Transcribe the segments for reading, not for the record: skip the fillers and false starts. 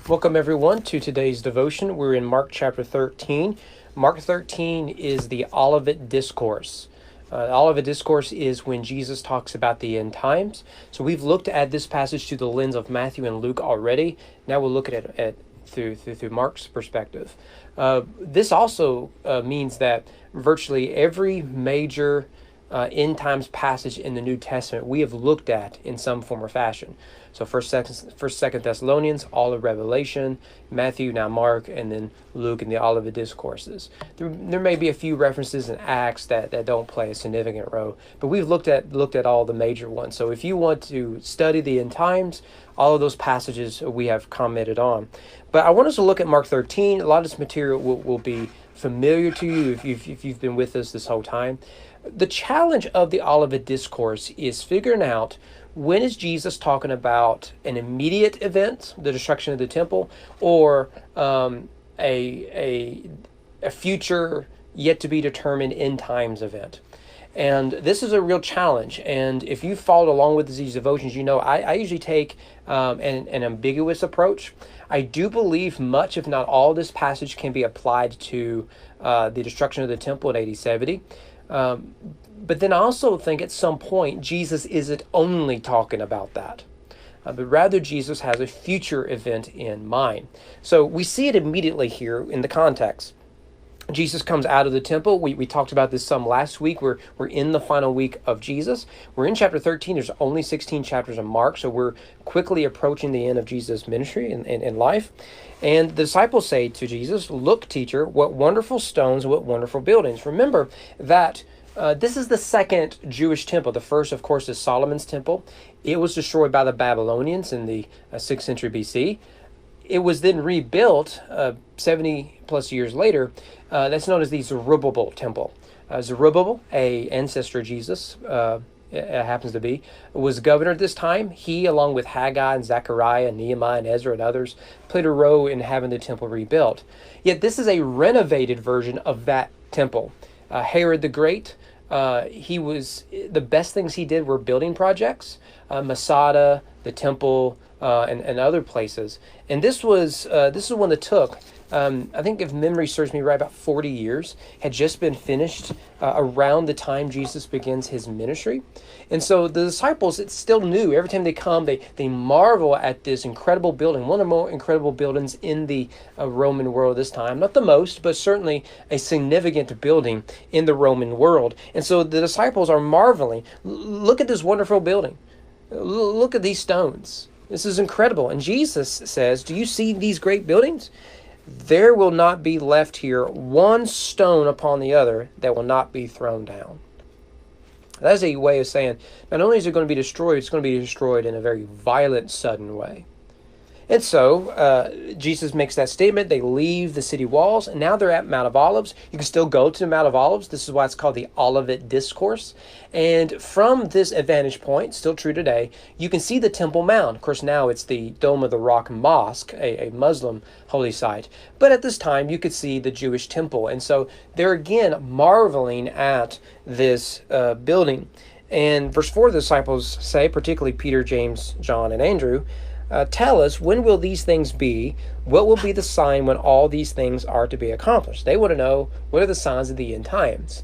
Welcome everyone to today's devotion. We're in Mark chapter 13. Mark 13 is the Olivet Discourse. The Olivet Discourse is when Jesus talks about the end times. So we've looked at this passage through the lens of Matthew and Luke already. Now we'll look at it through Mark's perspective. This also means that virtually every major end times passage in the New Testament we have looked at in some form or fashion. So first, second Thessalonians, all of Revelation, Matthew, now Mark, and then Luke and the Olivet Discourses. There may be a few references in Acts that don't play a significant role, but we've looked at all the major ones. So if you want to study the end times, all of those passages we have commented on. But I want us to look at Mark 13. A lot of this material will be familiar to you if you've been with us this whole time. The challenge of the Olivet Discourse is figuring out, when is Jesus talking about an immediate event, the destruction of the temple, or a future yet to be determined end times event? And this is a real challenge. And if you followed along with these devotions, you know I usually take an ambiguous approach. I do believe much, if not all, this passage can be applied to the destruction of the temple in AD 70. But then I also think at some point Jesus isn't only talking about that, but rather Jesus has a future event in mind. So we see it immediately here in the context. Jesus comes out of the temple. We talked about this some last week. We're in the final week of Jesus. We're in chapter 13. There's only 16 chapters of Mark, so we're quickly approaching the end of Jesus' ministry and life. And the disciples say to Jesus, "Look, teacher, what wonderful stones, what wonderful buildings." Remember that this is the second Jewish temple. The first, of course, is Solomon's temple. It was destroyed by the Babylonians in the 6th century BC. It was then rebuilt 70 plus years later. That's known as the Zerubbabel temple. Zerubbabel, an ancestor of Jesus, it happens to be, was governor at this time. He, along with Haggai and Zechariah, Nehemiah and Ezra and others, played a role in having the temple rebuilt. Yet this is a renovated version of that temple. Herod the Great, the best things he did were building projects, Masada, the temple, and other places. And this is one that took, I think if memory serves me right, about 40 years, had just been finished around the time Jesus begins his ministry. And so the disciples, it's still new. Every time they come, they marvel at this incredible building, one of the more incredible buildings in the Roman world this time. Not the most, but certainly a significant building in the Roman world. And so the disciples are marveling. Look at this wonderful building. Look at these stones. This is incredible. And Jesus says, "Do you see these great buildings? There will not be left here one stone upon the other that will not be thrown down." That is a way of saying, not only is it going to be destroyed, it's going to be destroyed in a very violent, sudden way. And so Jesus makes that statement. They leave the city walls, and now they're at Mount of Olives. You can still go to the Mount of Olives. This is why it's called the Olivet Discourse. And from this vantage point, still true today, you can see the Temple Mount. Of course, now it's the Dome of the Rock Mosque, a Muslim holy site. But at this time, you could see the Jewish temple. And so they're again marveling at this building. And verse 4, the disciples say, particularly Peter, James, John, and Andrew, "Tell us, when will these things be? What will be the sign when all these things are to be accomplished?" They want to know, what are the signs of the end times?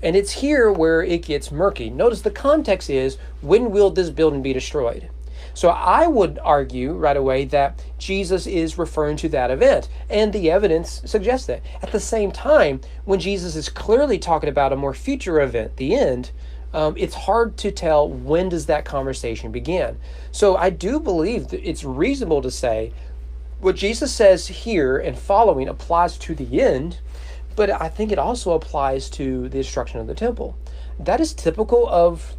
And it's here where it gets murky. Notice the context is, when will this building be destroyed? So I would argue right away that Jesus is referring to that event, and the evidence suggests that. At the same time, when Jesus is clearly talking about a more future event, the end, it's hard to tell when does that conversation begin. So I do believe that it's reasonable to say what Jesus says here and following applies to the end, but I think it also applies to the destruction of the temple. That is typical of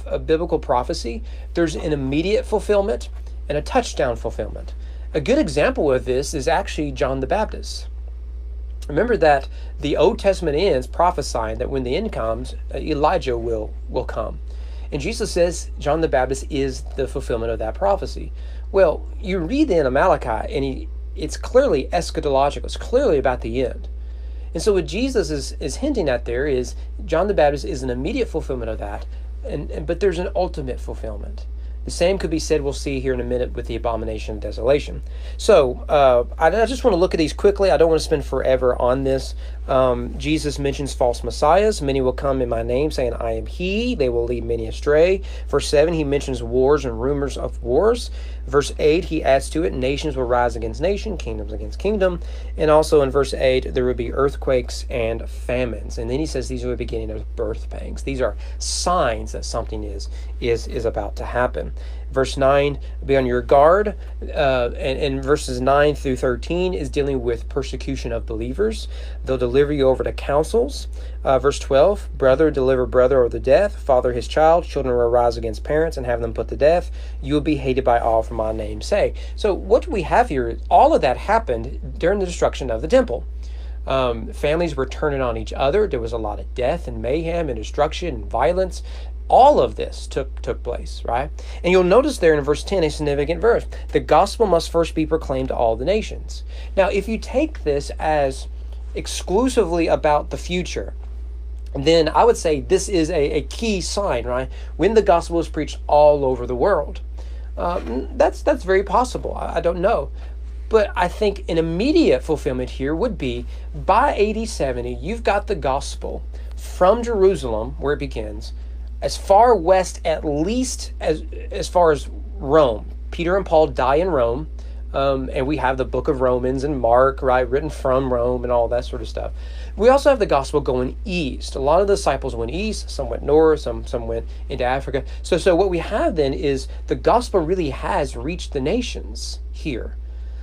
a biblical prophecy. There's an immediate fulfillment and a touchdown fulfillment. A good example of this is actually John the Baptist. Remember that the Old Testament ends prophesying that when the end comes, Elijah will come. And Jesus says John the Baptist is the fulfillment of that prophecy. Well, you read the end of Malachi, and it's clearly eschatological. It's clearly about the end. And so what Jesus is hinting at there is John the Baptist is an immediate fulfillment of that, but there's an ultimate fulfillment. The same could be said, we'll see here in a minute, with the abomination of desolation. So I just want to look at these quickly. I don't want to spend forever on this. Jesus mentions false messiahs. Many will come in my name, saying, I am he. They will lead many astray. Verse 7, he mentions wars and rumors of wars. Verse 8, he adds to it, nations will rise against nation, kingdoms against kingdom. And also in verse 8, there will be earthquakes and famines. And then he says these are the beginning of birth pangs. These are signs that something is about to happen. Verse 9, be on your guard. And verses 9 through 13 is dealing with persecution of believers. They'll deliver you over to councils. Verse 12, brother deliver brother over to death, father his child, children will rise against parents and have them put to death. You will be hated by all for my name's sake. So what do we have here? All of that happened during the destruction of the temple. Families were turning on each other. There was a lot of death and mayhem and destruction and violence. All of this took place, right? And you'll notice there in verse 10 a significant verse. The gospel must first be proclaimed to all the nations. Now, if you take this as exclusively about the future, then I would say this is a key sign, right? When the gospel is preached all over the world. That's very possible. I don't know. But I think an immediate fulfillment here would be by AD 70, you've got the gospel from Jerusalem, where it begins, as far west at least as far as Rome. Peter and Paul die in Rome, and we have the book of Romans and Mark, right, written from Rome and all that sort of stuff. We also have the gospel going east. A lot of the disciples went east, some went north, some went into Africa. So what we have then is the gospel really has reached the nations here.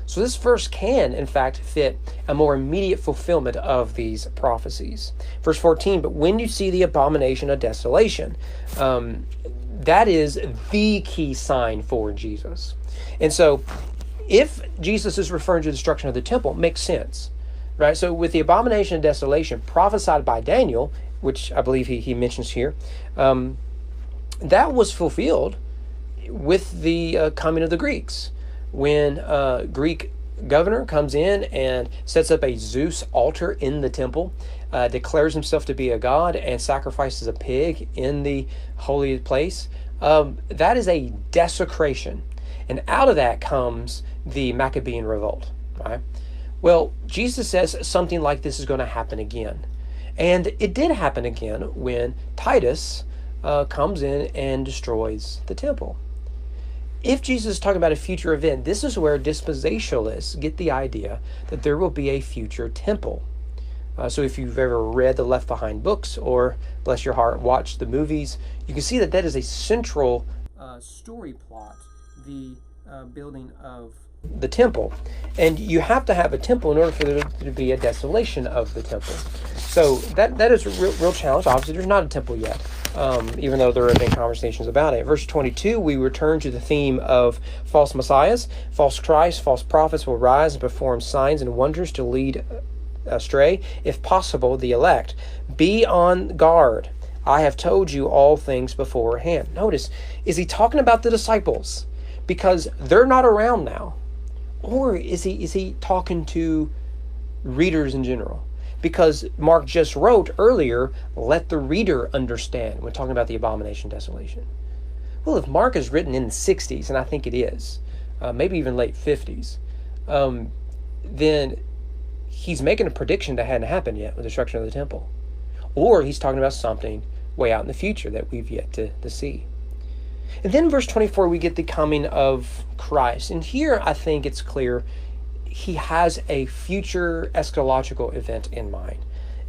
So this verse can, in fact, fit a more immediate fulfillment of these prophecies. Verse 14, but when you see the abomination of desolation, that is the key sign for Jesus. And so if Jesus is referring to the destruction of the temple, it makes sense, right? So with the abomination of desolation prophesied by Daniel, which I believe he mentions here, that was fulfilled with the coming of the Greeks. When a Greek governor comes in and sets up a Zeus altar in the temple, declares himself to be a god, and sacrifices a pig in the holy place, that is a desecration. And out of that comes the Maccabean revolt, right? Well, Jesus says something like this is going to happen again. And it did happen again when Titus comes in and destroys the temple. If Jesus is talking about a future event, this is where dispensationalists get the idea that there will be a future temple. So if you've ever read the Left Behind books, or, bless your heart, watched the movies, you can see that that is a central story plot, the building of the temple. And you have to have a temple in order for there to be a desolation of the temple. So that is a real challenge. Obviously, there's not a temple yet, even though there have been conversations about it. Verse 22, we return to the theme of false messiahs. False Christs, false prophets will rise and perform signs and wonders to lead astray, if possible, the elect. Be on guard. I have told you all things beforehand. Notice, is he talking about the disciples? Because they're not around now. Or is he talking to readers in general? Because Mark just wrote earlier, let the reader understand, when talking about the abomination of desolation. Well, if Mark is written in the 60s, and I think it is, maybe even late 50s, then he's making a prediction that hadn't happened yet with the destruction of the temple. Or he's talking about something way out in the future that we've yet to see. And then in verse 24, we get the coming of Christ. And here I think it's clear he has a future eschatological event in mind.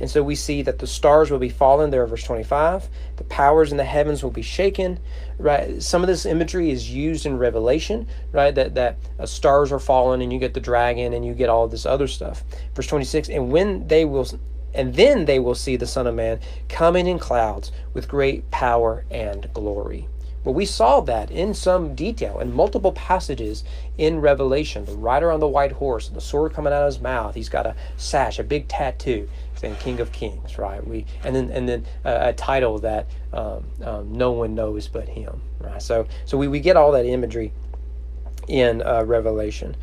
And so we see that the stars will be fallen there in verse 25. The powers in the heavens will be shaken, right? Some of this imagery is used in Revelation, right? That stars are fallen and you get the dragon and you get all this other stuff. Verse 26, and then they will see the Son of Man coming in clouds with great power and glory. Well, we saw that in some detail in multiple passages in Revelation. The rider on the white horse, the sword coming out of his mouth. He's got a sash, a big tattoo, saying King of Kings, right? And then a title that no one knows but him, right? So we get all that imagery in Revelation.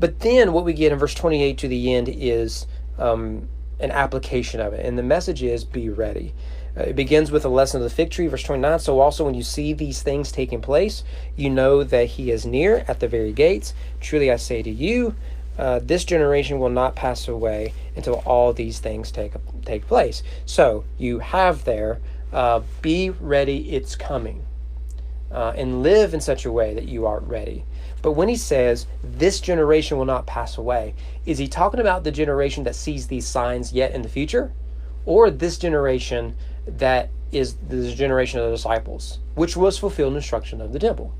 But then what we get in verse 28 to the end is an application of it. And the message is, be ready. It begins with a lesson of the fig tree, verse 29. So also when you see these things taking place, you know that he is near at the very gates. Truly I say to you, this generation will not pass away until all these things take place. So you have there, be ready, it's coming. And live in such a way that you are ready. But when he says, this generation will not pass away, is he talking about the generation that sees these signs yet in the future? Or this generation that is the generation of the disciples, which was fulfilled in instruction of the temple?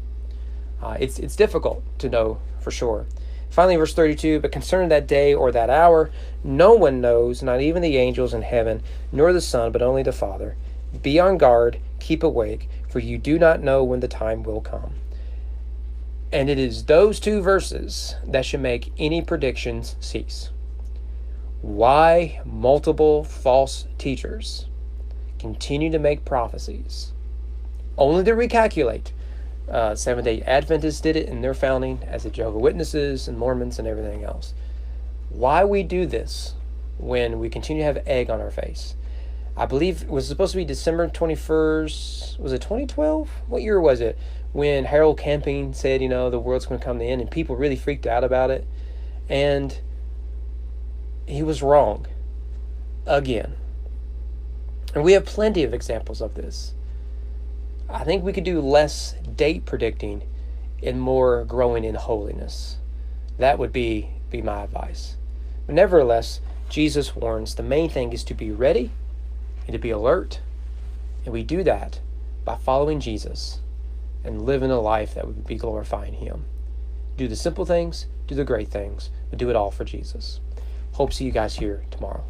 It's difficult to know for sure. Finally, verse 32, but concerning that day or that hour, no one knows, not even the angels in heaven, nor the Son, but only the Father. Be on guard, keep awake, for you do not know when the time will come. And it is those two verses that should make any predictions cease. Why multiple false teachers continue to make prophecies, only to recalculate. Seventh-day Adventists did it in their founding, as the Jehovah's Witnesses and Mormons and everything else. Why we do this when we continue to have egg on our face? I believe it was supposed to be December 21st. Was it 2012? What year was it? When Harold Camping said, the world's going to come to the end, and people really freaked out about it. And he was wrong. Again. And we have plenty of examples of this. I think we could do less date predicting and more growing in holiness. That would be my advice. But nevertheless, Jesus warns the main thing is to be ready and to be alert. And we do that by following Jesus and living a life that would be glorifying him. Do the simple things, do the great things, but do it all for Jesus. Hope to see you guys here tomorrow.